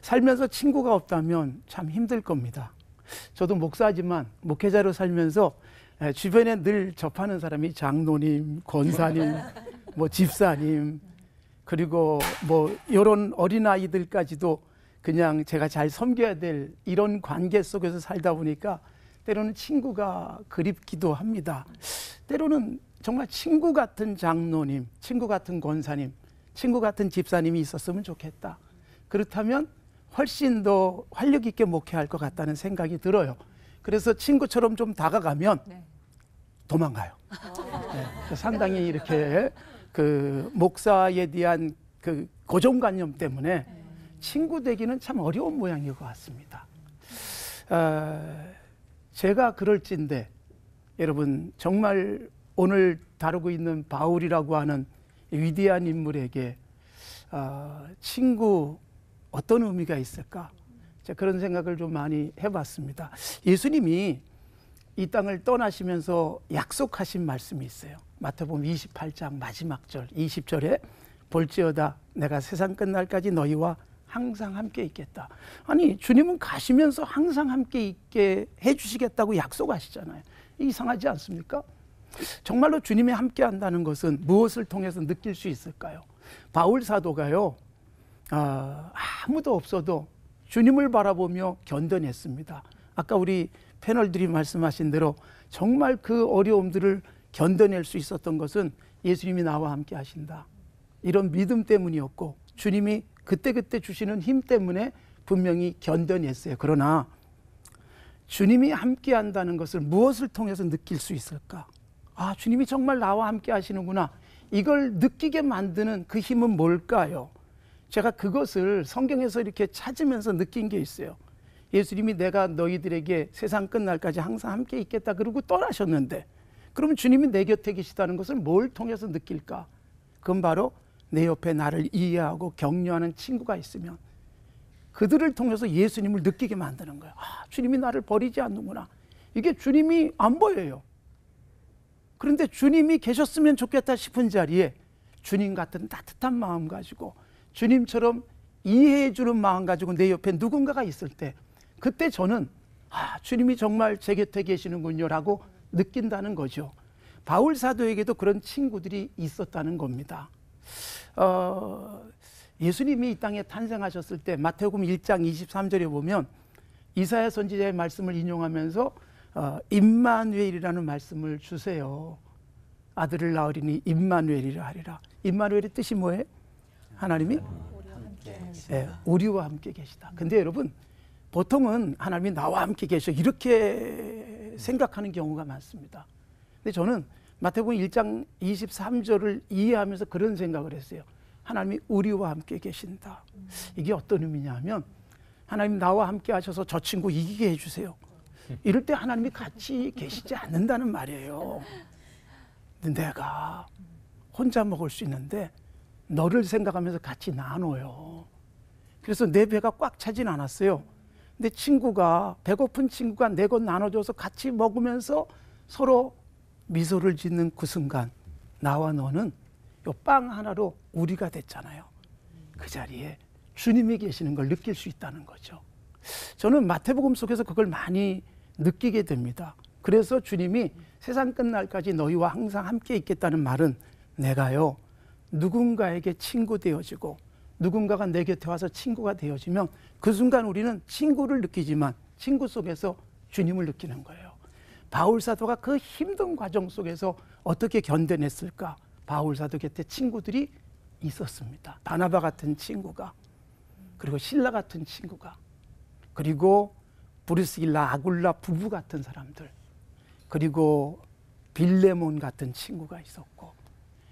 살면서 친구가 없다면 참 힘들 겁니다. 저도 목사지만 목회자로 살면서 주변에 늘 접하는 사람이 장로님, 권사님, 뭐 집사님, 그리고 뭐 이런 어린아이들까지도 그냥 제가 잘 섬겨야 될 이런 관계 속에서 살다 보니까 때로는 친구가 그립기도 합니다. 때로는 정말 친구 같은 장로님, 친구 같은 권사님, 친구 같은 집사님이 있었으면 좋겠다. 그렇다면 훨씬 더 활력 있게 목회할 것 같다는 생각이 들어요. 그래서 친구처럼 좀 다가가면 도망가요. 네, 상당히 이렇게 그 목사에 대한 그 고정관념 때문에 친구 되기는 참 어려운 모양인 것 같습니다. 제가 그럴진데 여러분 정말 오늘 다루고 있는 바울이라고 하는 위대한 인물에게 친구 어떤 의미가 있을까? 제가 그런 생각을 좀 많이 해봤습니다. 예수님이 이 땅을 떠나시면서 약속하신 말씀이 있어요. 마태복음 28장 마지막 절 20절에 볼지어다 내가 세상 끝날까지 너희와 항상 함께 있겠다. 아니 주님은 가시면서 항상 함께 있게 해주시겠다고 약속하시잖아요. 이상하지 않습니까? 정말로 주님이 함께 한다는 것은 무엇을 통해서 느낄 수 있을까요? 바울 사도가요 아무도 없어도 주님을 바라보며 견뎌냈습니다. 아까 우리 패널들이 말씀하신 대로 정말 그 어려움들을 견뎌낼 수 있었던 것은 예수님이 나와 함께 하신다, 이런 믿음 때문이었고 주님이 그때그때 주시는 힘 때문에 분명히 견뎌냈어요. 그러나 주님이 함께 한다는 것을 무엇을 통해서 느낄 수 있을까? 아, 주님이 정말 나와 함께 하시는구나, 이걸 느끼게 만드는 그 힘은 뭘까요? 제가 그것을 성경에서 이렇게 찾으면서 느낀 게 있어요. 예수님이 내가 너희들에게 세상 끝날까지 항상 함께 있겠다 그러고 떠나셨는데, 그러면 주님이 내 곁에 계시다는 것을 뭘 통해서 느낄까? 그건 바로 내 옆에 나를 이해하고 격려하는 친구가 있으면 그들을 통해서 예수님을 느끼게 만드는 거예요. 아, 주님이 나를 버리지 않는구나. 이게 주님이 안 보여요. 그런데 주님이 계셨으면 좋겠다 싶은 자리에 주님 같은 따뜻한 마음 가지고 주님처럼 이해해 주는 마음 가지고 내 옆에 누군가가 있을 때, 그때 저는 아, 주님이 정말 제 곁에 계시는군요 라고 느낀다는 거죠. 바울 사도에게도 그런 친구들이 있었다는 겁니다. 예수님이 이 땅에 탄생하셨을 때 마태복음 1장 23절에 보면 이사야 선지자의 말씀을 인용하면서 임마누엘이라는 말씀을 주세요. 아들을 낳으리니 임마누엘이라 하리라. 임마누엘의 뜻이 뭐예요? 하나님이 우리와 함께 계시다. 근데 여러분 보통은 하나님이 나와 함께 계셔 이렇게 생각하는 경우가 많습니다. 근데 저는 마태복음 1장 23절을 이해하면서 그런 생각을 했어요. 하나님이 우리와 함께 계신다. 이게 어떤 의미냐면 하나님 나와 함께 하셔서 저 친구 이기게 해주세요. 이럴 때 하나님이 같이 계시지 않는다는 말이에요. 근데 내가 혼자 먹을 수 있는데 너를 생각하면서 같이 나눠요. 그래서 내 배가 꽉 차진 않았어요. 근데 친구가, 배고픈 친구가 내 것 나눠줘서 같이 먹으면서 서로 미소를 짓는 그 순간 나와 너는 요 빵 하나로 우리가 됐잖아요. 그 자리에 주님이 계시는 걸 느낄 수 있다는 거죠. 저는 마태복음 속에서 그걸 많이 느끼게 됩니다. 그래서 주님이 세상 끝날까지 너희와 항상 함께 있겠다는 말은 내가요 누군가에게 친구 되어지고 누군가가 내 곁에 와서 친구가 되어지면 그 순간 우리는 친구를 느끼지만 친구 속에서 주님을 느끼는 거예요. 바울 사도가 그 힘든 과정 속에서 어떻게 견뎌냈을까? 바울 사도 곁에 친구들이 있었습니다. 바나바 같은 친구가, 그리고 실라 같은 친구가, 그리고 브리스길라, 아굴라 부부 같은 사람들, 그리고 빌레몬 같은 친구가 있었고,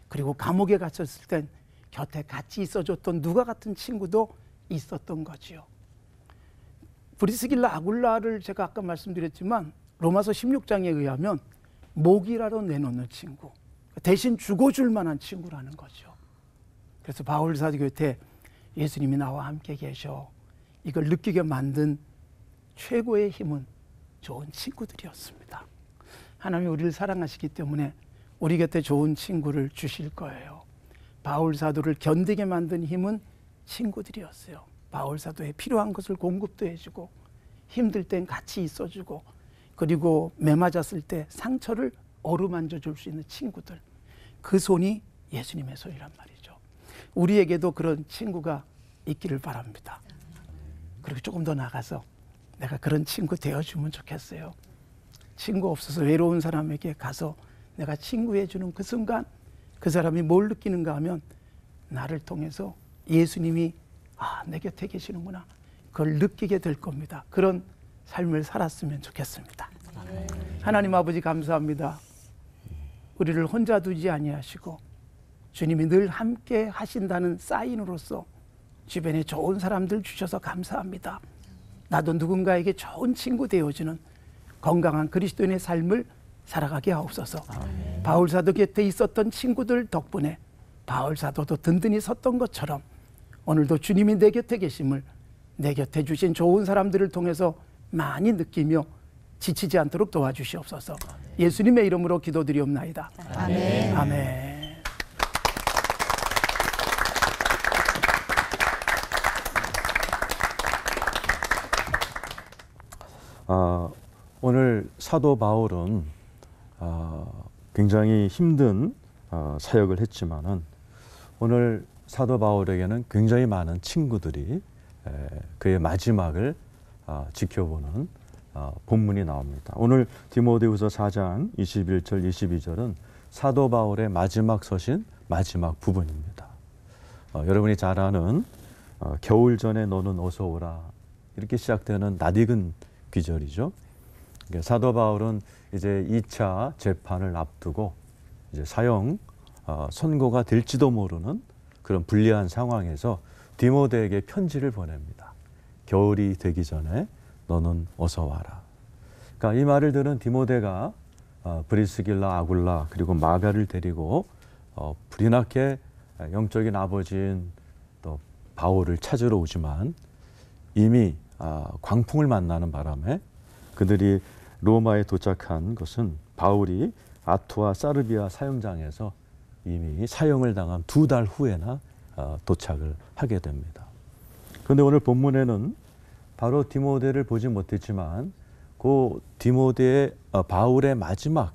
그리고 감옥에 갇혔을 땐 곁에 같이 있어줬던 누가 같은 친구도 있었던 거지요. 브리스길라, 아굴라를 제가 아까 말씀드렸지만 로마서 16장에 의하면 목이라도 내놓는 친구, 대신 죽어줄 만한 친구라는 거죠. 그래서 바울 사도 곁에 예수님이 나와 함께 계셔 이걸 느끼게 만든 최고의 힘은 좋은 친구들이었습니다. 하나님이 우리를 사랑하시기 때문에 우리 곁에 좋은 친구를 주실 거예요. 바울 사도를 견디게 만든 힘은 친구들이었어요. 바울 사도에 필요한 것을 공급도 해주고 힘들 땐 같이 있어주고 그리고 매 맞았을 때 상처를 어루만져 줄 수 있는 친구들, 그 손이 예수님의 손이란 말이죠. 우리에게도 그런 친구가 있기를 바랍니다. 그리고 조금 더 나가서 내가 그런 친구 되어주면 좋겠어요. 친구 없어서 외로운 사람에게 가서 내가 친구해주는 그 순간 그 사람이 뭘 느끼는가 하면 나를 통해서 예수님이 내 곁에 계시는구나, 그걸 느끼게 될 겁니다. 그런 삶을 살았으면 좋겠습니다. 하나님 아버지 감사합니다. 우리를 혼자 두지 아니하시고 주님이 늘 함께 하신다는 사인으로서 주변에 좋은 사람들 주셔서 감사합니다. 나도 누군가에게 좋은 친구 되어주는 건강한 그리스도인의 삶을 살아가게 하옵소서. 바울 사도 곁에 있었던 친구들 덕분에 바울 사도도 든든히 섰던 것처럼 오늘도 주님이 내 곁에 계심을, 내 곁에 주신 좋은 사람들을 통해서 많이 느끼며 지치지 않도록 도와주시옵소서. 예수님의 이름으로 기도드리옵나이다. 아멘. 아멘. 오늘 사도 바울은 굉장히 힘든 사역을 했지만은 오늘 사도 바울에게는 굉장히 많은 친구들이 그의 마지막을 지켜보는 본문이 나옵니다. 오늘 디모데후서 4장 21절 22절은 사도 바울의 마지막 서신 마지막 부분입니다. 여러분이 잘 아는 겨울 전에 너는 어서 오라, 이렇게 시작되는 낯익은 귀절이죠. 사도 바울은 이제 2차 재판을 앞두고 이제 사형 선고가 될지도 모르는 그런 불리한 상황에서 디모데에게 편지를 보냅니다. 겨울이 되기 전에 너는 어서 와라. 그러니까 이 말을 들은 디모데가 브리스길라, 아굴라 그리고 마가를 데리고 불이 나게 영적인 아버지인 또 바울을 찾으러 오지만 이미 광풍을 만나는 바람에 그들이 로마에 도착한 것은 바울이 아투와 사르비아 사형장에서 이미 사형을 당한 2달 후에나 도착을 하게 됩니다. 그런데 오늘 본문에는 바로 디모데를 보지 못했지만 그 디모데의 바울의 마지막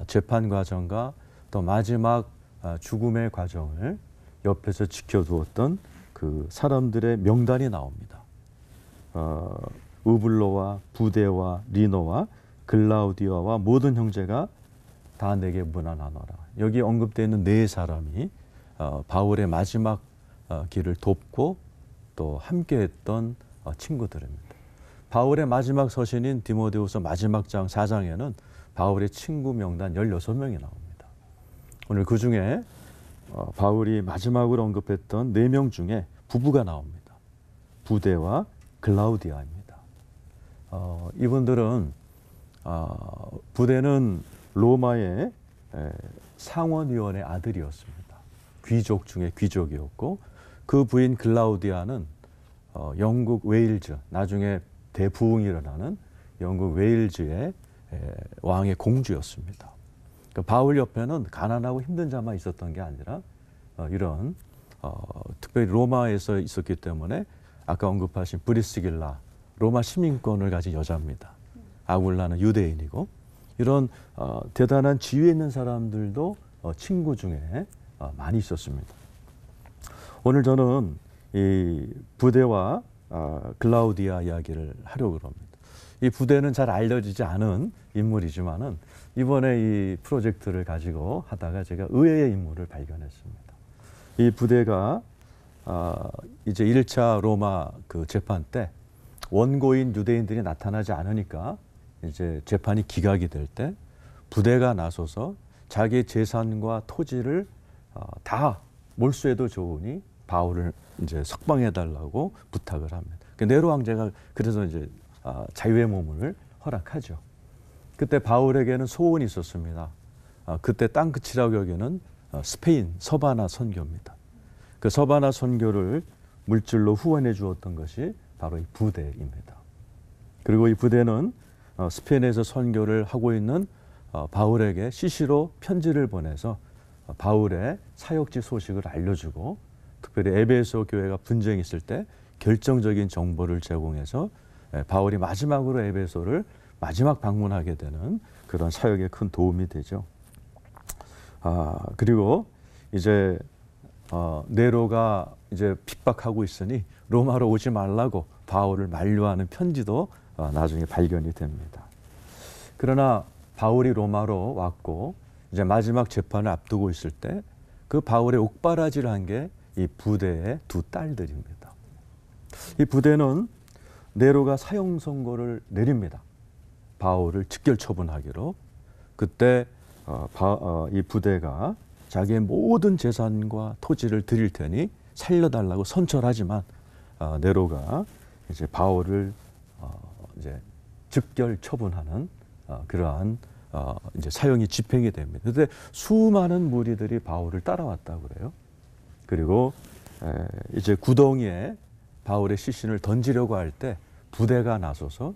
재판 과정과 또 마지막 죽음의 과정을 옆에서 지켜두었던 그 사람들의 명단이 나옵니다. 우블로와 부데와 리노와 글라우디아와 모든 형제가 다 내게 문안하노라. 여기 언급되어 있는 4사람이 바울의 마지막 길을 돕고 또 함께했던 친구들입니다. 바울의 마지막 서신인 디모데후서 마지막 장 4장에는 바울의 친구 명단 16명이 나옵니다. 오늘 그 중에 바울이 마지막으로 언급했던 4명 중에 부부가 나옵니다. 부데와 글라우디아입니다. 이분들은 부데는 로마의 상원의원의 아들이었습니다. 귀족 중에 귀족이었고 그 부인 글라우디아는 영국 웨일즈, 나중에 대부흥이 일어나는 영국 웨일즈의 왕의 공주였습니다. 그러니까 바울 옆에는 가난하고 힘든 자만 있었던 게 아니라 이런 특별히 로마에서 있었기 때문에 아까 언급하신 브리스길라, 로마 시민권을 가진 여자입니다. 아굴라는 유대인이고 이런 대단한 지위에 있는 사람들도 친구 중에 많이 있었습니다. 오늘 저는 이 부데와 글라우디아 이야기를 하려고 합니다. 이 부데는 잘 알려지지 않은 인물이지만은 이번에 이 프로젝트를 가지고 하다가 제가 의외의 인물을 발견했습니다. 이 부데가 이제 1차 로마 그 재판 때 원고인 유대인들이 나타나지 않으니까 이제 재판이 기각이 될 때 부데가 나서서 자기 재산과 토지를 다 몰수해도 좋으니 바울을 이제 석방해달라고 부탁을 합니다. 네로 황제가 그래서 이제 자유의 몸을 허락하죠. 그때 바울에게는 소원이 있었습니다. 그때 땅끝이라고 여기는 스페인 서바나 선교입니다. 그 서바나 선교를 물질로 후원해 주었던 것이 바로 이 부데입니다. 그리고 이 부데는 스페인에서 선교를 하고 있는 바울에게 CC로 편지를 보내서 바울의 사역지 소식을 알려주고 특별히 에베소 교회가 분쟁이 있을 때 결정적인 정보를 제공해서 바울이 마지막으로 에베소를 마지막 방문하게 되는 그런 사역에 큰 도움이 되죠. 그리고 이제 네로가 이제 핍박하고 있으니 로마로 오지 말라고 바울을 만류하는 편지도 나중에 발견이 됩니다. 그러나 바울이 로마로 왔고 이제 마지막 재판을 앞두고 있을 때 그 바울의 옥바라지를 한 게 이 부대의 두 딸들입니다. 이 부대는 네로가 사형 선고를 내립니다. 바울을 직결 처분하기로. 그때 이 부대가 자기의 모든 재산과 토지를 드릴 테니 살려달라고 선처하지만 네로가 이제 바울을 이제 즉결 처분하는 그러한 이제 사형이 집행이 됩니다. 그런데 수많은 무리들이 바울을 따라왔다고 그래요. 그리고 이제 구덩이에 바울의 시신을 던지려고 할 때 부대가 나서서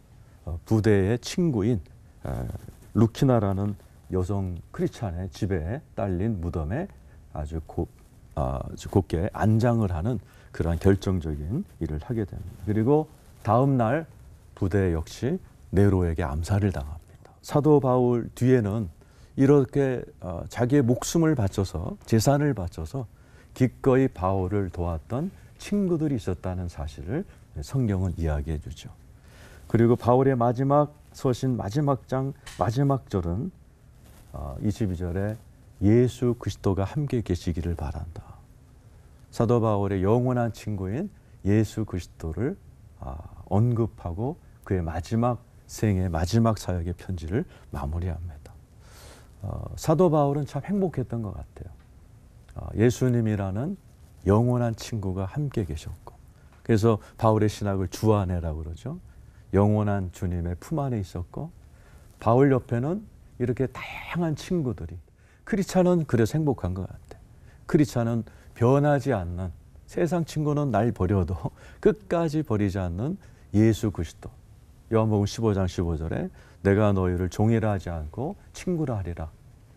부대의 친구인 루키나라는 여성 크리스찬의 집에 딸린 무덤에 아주 곱게 안장을 하는 그러한 결정적인 일을 하게 됩니다. 그리고 다음 날 부대 역시 네로에게 암살을 당합니다. 사도 바울 뒤에는 이렇게 자기의 목숨을 바쳐서 재산을 바쳐서 기꺼이 바울을 도왔던 친구들이 있었다는 사실을 성경은 이야기해 주죠. 그리고 바울의 마지막 서신 마지막 장 마지막 절은 22절에 예수 그리스도가 함께 계시기를 바란다. 사도 바울의 영원한 친구인 예수 그리스도를 언급하고 그의 마지막 생의 마지막 사역의 편지를 마무리합니다. 사도 바울은 참 행복했던 것 같아요. 예수님이라는 영원한 친구가 함께 계셨고, 그래서 바울의 신학을 주 안에라고 그러죠. 영원한 주님의 품 안에 있었고, 바울 옆에는 이렇게 다양한 친구들이, 크리스찬은 그래서 행복한 것 같아요. 크리스찬은 변하지 않는, 세상 친구는 날 버려도 끝까지 버리지 않는 예수 그리스도. 요한복음 15장 15절에 내가 너희를 종이라 하지 않고 친구라 하리라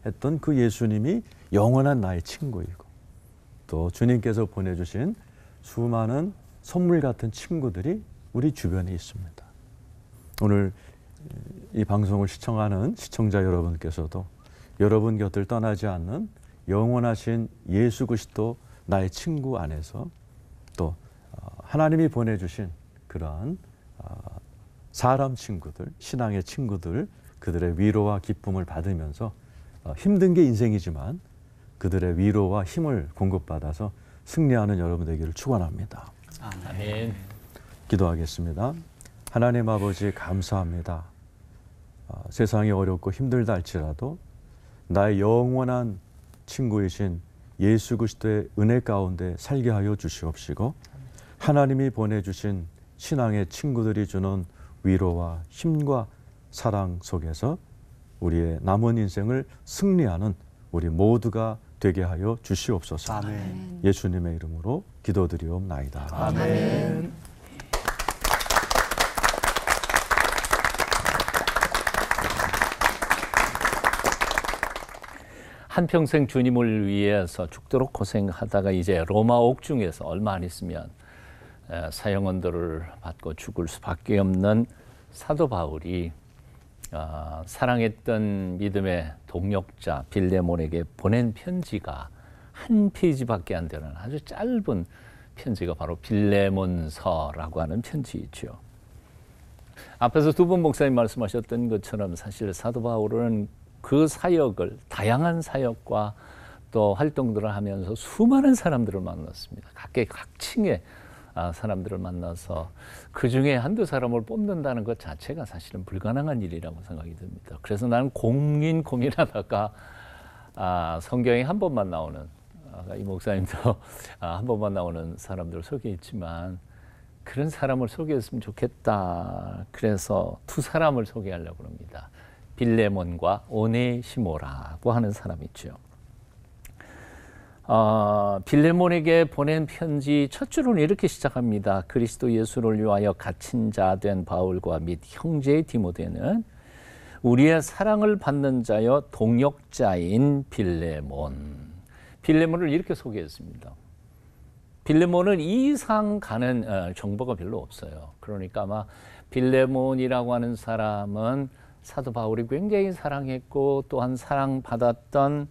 했던 그 예수님이 영원한 나의 친구이고, 또 주님께서 보내주신 수많은 선물 같은 친구들이 우리 주변에 있습니다. 오늘 이 방송을 시청하는 시청자 여러분께서도 여러분 곁을 떠나지 않는 영원하신 예수 그리스도 나의 친구 안에서 또 하나님이 보내주신 그러한 사람 친구들, 신앙의 친구들, 그들의 위로와 기쁨을 받으면서 힘든 게 인생이지만 그들의 위로와 힘을 공급받아서 승리하는 여러분 되기를 축원합니다. 아멘. 기도하겠습니다. 하나님 아버지 감사합니다. 세상이 어렵고 힘들다 할지라도 나의 영원한 친구이신 예수 그리스도의 은혜 가운데 살게 하여 주시옵시고, 하나님이 보내주신 신앙의 친구들이 주는 위로와 힘과 사랑 속에서 우리의 남은 인생을 승리하는 우리 모두가 되게 하여 주시옵소서. 아멘. 예수님의 이름으로 기도드리옵나이다. 아멘. 한평생 주님을 위해서 죽도록 고생하다가 이제 로마 옥중에서 얼마 안 있으면 사형언도를 받고 죽을 수밖에 없는 사도 바울이 사랑했던 믿음의 동역자 빌레몬에게 보낸 편지가 한 페이지밖에 안 되는 아주 짧은 편지가 바로 빌레몬서라고 하는 편지이죠. 앞에서 두 분 목사님 말씀하셨던 것처럼 사실 사도 바울은 그 사역을, 다양한 사역과 또 활동들을 하면서 수많은 사람들을 만났습니다. 각층의 사람들을 만나서 그 중에 한두 사람을 뽑는다는 것 자체가 사실은 불가능한 일이라고 생각이 듭니다. 그래서 나는 고민하다가 성경에 한 번만 나오는, 이 목사님도 한 번만 나오는 사람들을 소개했지만 그런 사람을 소개했으면 좋겠다. 그래서 두 사람을 소개하려고 합니다. 빌레몬과 오네시모라고 하는 사람이죠. 빌레몬에게 보낸 편지 첫 줄은 이렇게 시작합니다. 그리스도 예수를 위하여 갇힌 자 된 바울과 및 형제 디모데는 우리의 사랑을 받는 자여 동역자인 빌레몬. 빌레몬을 이렇게 소개했습니다. 빌레몬은 이 이상 가는 정보가 별로 없어요. 그러니까 아마 빌레몬이라고 하는 사람은 사도 바울이 굉장히 사랑했고 또한 사랑받았던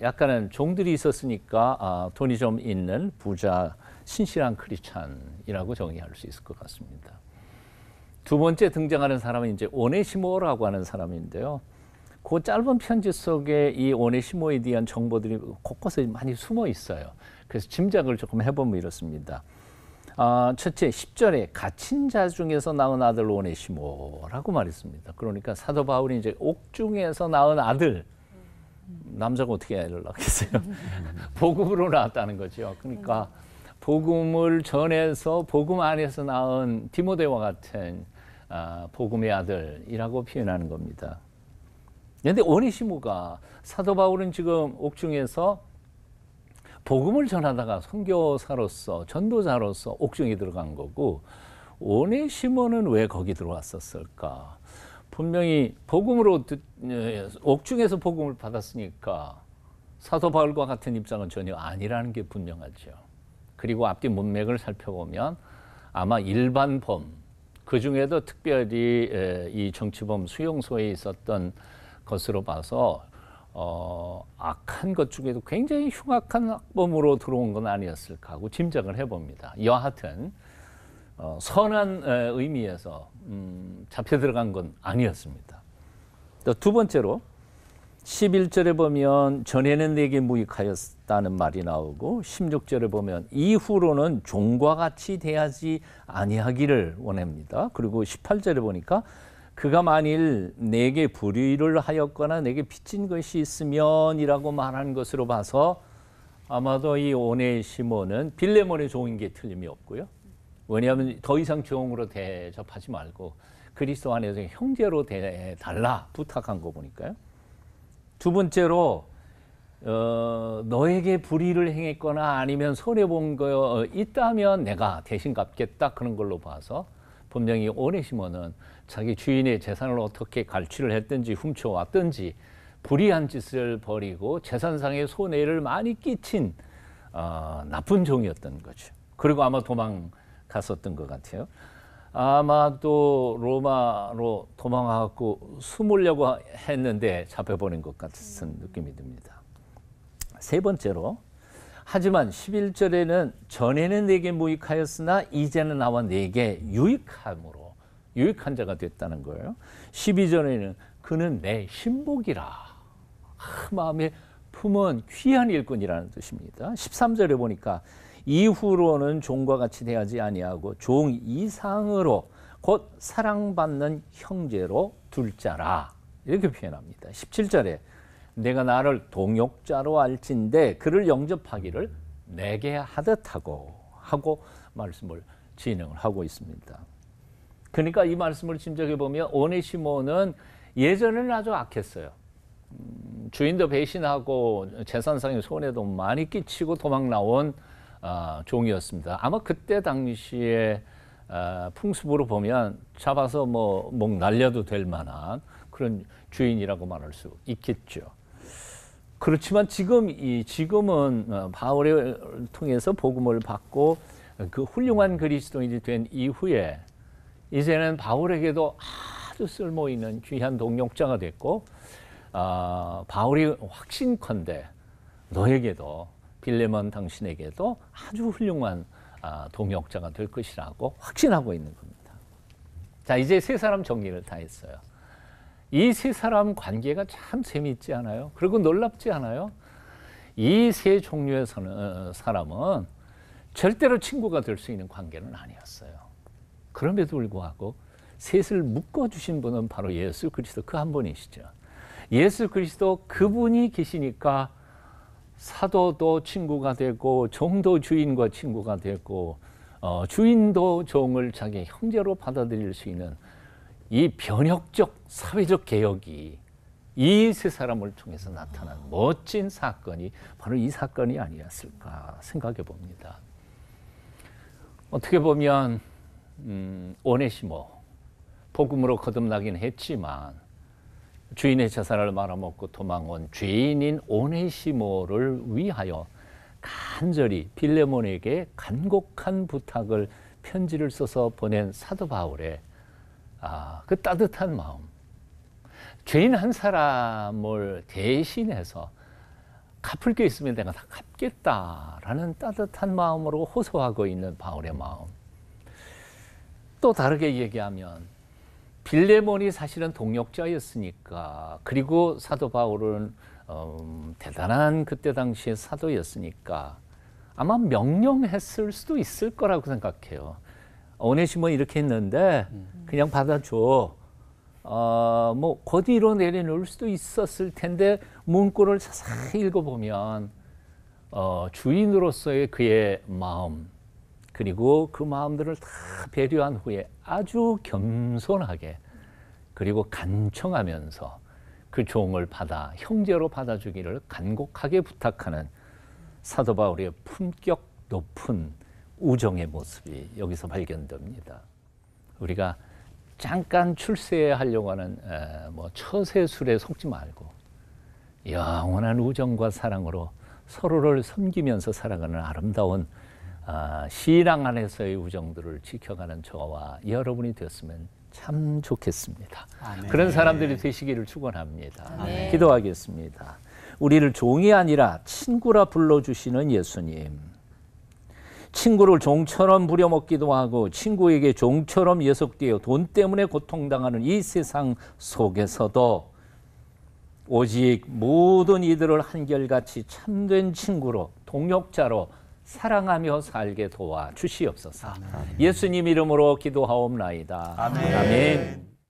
약간은 종들이 있었으니까 돈이 좀 있는 부자 신실한 크리스찬이라고 정의할 수 있을 것 같습니다. 두 번째 등장하는 사람은 이제 오네시모라고 하는 사람인데요. 그 짧은 편지 속에 이 오네시모에 대한 정보들이 곳곳에 많이 숨어 있어요. 그래서 짐작을 조금 해보면 이렇습니다. 첫째 10절에 갇힌 자 중에서 낳은 아들 오네시모라고 말했습니다. 그러니까 사도 바울이 이제 옥중에서 낳은 아들, 남자가 어떻게 애를 낳겠어요? 복음으로 낳았다는 거죠. 그러니까 복음을 전해서 복음 안에서 낳은 디모데와 같은 복음의 아들이라고 표현하는 겁니다. 그런데 오네시모가 사도 바울은 지금 옥중에서 복음을 전하다가 선교사로서 전도자로서 옥중에 들어간 거고 오네시모는 왜 거기 들어왔었을까? 분명히 복음으로 옥중에서 복음을 받았으니까 사도 바울과 같은 입장은 전혀 아니라는 게 분명하죠. 그리고 앞뒤 문맥을 살펴보면 아마 일반범, 그 중에도 특별히 이 정치범 수용소에 있었던 것으로 봐서 악한 것 중에도 굉장히 흉악한 악범으로 들어온 건 아니었을까 하고 짐작을 해봅니다. 여하튼 선한 의미에서 잡혀 들어간 건 아니었습니다. 또 두 번째로 11절에 보면 전에는 내게 무익하였다는 말이 나오고 16절에 보면 이후로는 종과 같이 대하지 아니하기를 원합니다. 그리고 18절에 보니까 그가 만일 내게 불의를 하였거나 내게 빚진 것이 있으면이라고 말하는 것으로 봐서 아마도 이 오네시모는 빌레몬의 종인 게 틀림이 없고요. 왜냐하면 더 이상 종으로 대접하지 말고 그리스도 안에서 형제로 대달라 부탁한 거 보니까요. 두 번째로 너에게 불의를 행했거나 아니면 손해본 거 있다면 내가 대신 갚겠다 그런 걸로 봐서 분명히 오네시모는 자기 주인의 재산을 어떻게 갈취를 했든지 훔쳐왔든지 불의한 짓을 벌이고 재산상의 손해를 많이 끼친 나쁜 종이었던 거죠. 그리고 아마 도망갔었던 것 같아요. 아마도 로마로 도망가고 숨으려고 했는데 잡혀버린 것 같은 느낌이 듭니다. 세 번째로 하지만 11절에는 전에는 내게 무익하였으나 이제는 나와 내게 유익함으로 유익한 자가 됐다는 거예요. 12절에는 그는 내 신복이라 마음에 품은 귀한 일꾼이라는 뜻입니다. 13절에 보니까 이후로는 종과 같이 대하지 아니하고 종 이상으로 곧 사랑받는 형제로 둘 자라 이렇게 표현합니다. 17절에 내가 나를 동역자로 알진대 그를 영접하기를 내게 하듯하고 하고 말씀을 진행을 하고 있습니다. 그러니까 이 말씀을 짐작해 보면 오네시모는 예전에는 아주 악했어요. 주인도 배신하고 재산상의 손해도 많이 끼치고 도망 나온 종이었습니다. 아마 그때 당시에 풍습으로 보면 잡아서 목 날려도 될 만한 그런 주인이라고 말할 수 있겠죠. 그렇지만 지금은 바울을 통해서 복음을 받고 그 훌륭한 그리스도인이 된 이후에 이제는 바울에게도 아주 쓸모 있는 귀한 동역자가 됐고 바울이 확신컨대 너에게도 빌레몬 당신에게도 아주 훌륭한 동역자가 될 것이라고 확신하고 있는 겁니다. 자, 이제 세 사람 정리를 다 했어요. 이 세 사람 관계가 참 재미있지 않아요? 그리고 놀랍지 않아요? 이 세 종류의 사람은 절대로 친구가 될 수 있는 관계는 아니었어요. 그럼에도 불구하고 셋을 묶어주신 분은 바로 예수 그리스도 그 한 분이시죠. 예수 그리스도 그분이 계시니까 사도도 친구가 되고 종도 주인과 친구가 되고 주인도 종을 자기 형제로 받아들일 수 있는 이 변혁적 사회적 개혁이 이 세 사람을 통해서 나타난 멋진 사건이 바로 이 사건이 아니었을까 생각해 봅니다. 어떻게 보면 오네시모 복음으로 거듭나긴 했지만 주인의 재산을 말아먹고 도망온 죄인인 오네시모를 위하여 간절히 빌레몬에게 간곡한 부탁을 편지를 써서 보낸 사도 바울의 그 따뜻한 마음, 죄인 한 사람을 대신해서 갚을 게 있으면 내가 다 갚겠다라는 따뜻한 마음으로 호소하고 있는 바울의 마음. 또 다르게 얘기하면 빌레몬이 사실은 동역자였으니까, 그리고 사도 바울은 대단한 그때 당시의 사도였으니까 아마 명령했을 수도 있을 거라고 생각해요. 오네시모 이렇게 했는데 그냥 받아줘. 뭐 곧 뒤로 내려놓을 수도 있었을 텐데 문구를 자세히 읽어보면 주인으로서의 그의 마음, 그리고 그 마음들을 다 배려한 후에 아주 겸손하게 그리고 간청하면서 그 종을 받아 형제로 받아주기를 간곡하게 부탁하는 사도 바울의 품격 높은 우정의 모습이 여기서 발견됩니다. 우리가 잠깐 출세하려고 하는 뭐 처세술에 속지 말고 영원한 우정과 사랑으로 서로를 섬기면서 살아가는 아름다운 신앙 안에서의 우정들을 지켜가는 저와 여러분이 되었으면 참 좋겠습니다. 아멘. 그런 사람들이 되시기를 축원합니다. 아멘. 기도하겠습니다. 우리를 종이 아니라 친구라 불러주시는 예수님, 친구를 종처럼 부려먹기도 하고 친구에게 종처럼 예속되어 돈 때문에 고통당하는 이 세상 속에서도 오직 모든 이들을 한결같이 참된 친구로, 동역자로 사랑하며 살게 도와 주시옵소서. 아멘. 예수님 이름으로 기도하옵나이다. 아멘. 아멘.